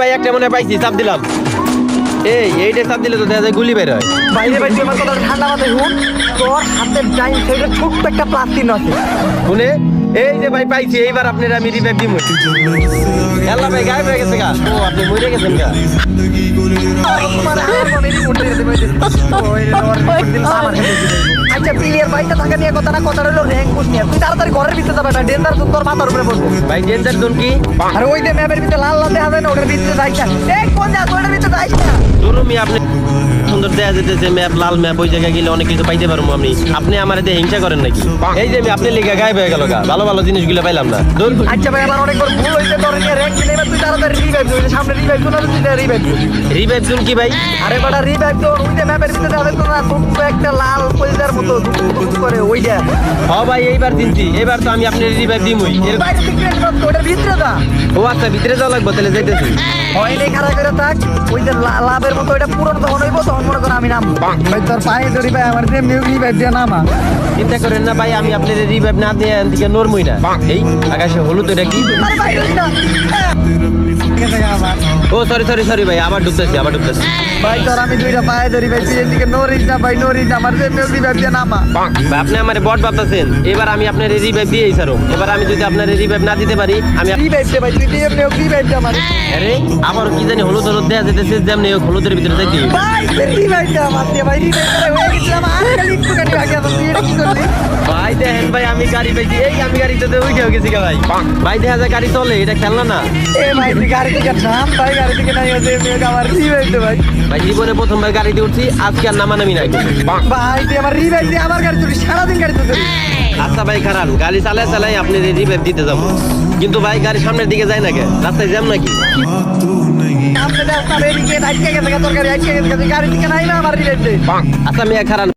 ভাই একটা মনে পাইছি, চাপ দিলাম। এইটা চাপ দিলে তো দেখা যায় গুলি বের হয়। বাইরে বাইরে আমার কথা ঠান্ডা মাথায় হুন, তোর হাতের ডাইন সাইডে ছোট্ট একটা প্লাস্টিক আছে। শুনে এই যে ভাই পাইছি, এইবার আপনার আমি রিভাইভ দিমু। আল্লাহ ভাই গায়েব হয়ে গেছে গা। ও আপনি মরে গেছেন গা। আচ্ছা প্লেয়ার বাইকটা টাকা নিয়ে কথা না, কথা হলো র্যাঙ্ক পুশ নিয়ে। তুই তাড়াতাড়ি ঘরের ভিতরে যাবে না, ডেঞ্জার জোন তোর মাথার উপরে পড়বে। ভাই ডেঞ্জার জোন কি? আর ওই যে ম্যাপের ভিতরে লাল লাল দেখা যায় না, ওটার ভিতরে যাইস না। এই কোন যা ওটার ভিতরে যাইস না। ধরুমি আপনি সুন্দর দেখা যেতেছে ম্যাপ, লাল ম্যাপ, ওই জায়গায় গেলে অনেক কিছু পাইতে পারবো আমি। আপনি আমার এতে হিংসা করেন নাকি? এই যে আমি আপনি লিগা গায়েব হয়ে গেল গা, ভালো ভালো জিনিসগুলো পাইলাম না। আচ্ছা ভাই আমার অনেকবার ভুল হয়েছে, তোর নিয়ে র্যাঙ্ক দিলে এবার তুই তাড়াতাড়ি রিভাইভ দিবি। সামনে রিভাইভ জোন আছে, তুই রিভাইভ দিবি। রিভাইভ জোন কি ভাই? আরে বড় রিভাইভ জোন ওই যে ম্যাপের ভিতরে যাবে তো না, ছোট্ট একটা লাল কলিজার মতো দুক করে ওইটা। ও ভাই এইবার চিনছি, এবার তো আমি আপনার রিভাইভ দিমই। এর বাইরে থেকে ওটার ভিতরে যা। ও আচ্ছা, ভিতরে যাওয়া লাগবে, তাহলে যাইতেছি। হয়নি খারাপ করে থাক, ওই যে লাভের মতো ওইটা পূরণ যখন হইব তখন মনে করো আমি নাম ভাই তোর পায়ে ধরি ভাই আমার যে মিউগলি ভাই দিয়ে নামা। চিন্তা করেন না ভাই, আমি আপনার রিভাইভ না দিয়ে দিকে নরমই না। এই আকাশে হলুদ, এটা কি? আরে ভাই ধরি না। ও সরি সরি সরি ভাই, আবার ডুবতেছি। ভাই তোর আমি দুইটা পায়ে ধরি ভাই, তুই এদিকে নরিস না ভাই, নরিস না, আমার যে মিউগলি ভাই দিয়ে নামা। ভাই আপনি আমার বট ভাবতেছেন, এবার আমি আপনার রিভাইভ দিয়েই ছাড়ো। এবার আমি যদি আপনার রিভাইভ না দিতে পারি, আমি রিভাইভ দে ভাই, তুই দিয়ে মিউগলি ভাই দিয়ে আমার। আরে আবার কি জানি হলুদ হলুদ দেয়া যেতেছে, যেমনি ওই হলুদের ভিতরে যাইতে হবে। ভাই রিভাইভ দে আমার দিয়ে ভাই, রিভাইভ করে হয়ে গেছে আমার খালি একটু কাটি আগে তুই এটা কি করলি? ভাই দেখেন ভাই, আমি গাড়ি পাইছি, এই আমি গাড়িতে উঠে গেছি গা ভাই। ভাই দেখা যায় গাড়ি চলে, এটা খেলনা না। এ ভাই তুই গাড়ি থেকে নাম ভাই, গাড়ি থেকে নাই ওদের মিউগ আমার রিভাইভ দে ভাই। ভাই জীবনে প্রথমবার গাড়িতে উঠছি, আজকে আর নামানামি নাই। ভাই তুই আমার রিভাইভ দে, আমার গাড়ি তুই সারাদিন গাড়ি তুই আচ্ছা ভাই খারাপ, গাড়ি চালাই চালাই আপনি রিভাইভ দিতে যাবো, কিন্তু ভাই গাড়ি সামনের দিকে যায় না কে? রাস্তায় জ্যাম নাকি? আপনি রাস্তার এদিকে আটকে গেছে তোর গাড়ি, আটকে গেছে গাড়ি থেকে নাই না আমার রিভাইভ দে। আচ্ছা মেয়ে খারাপ,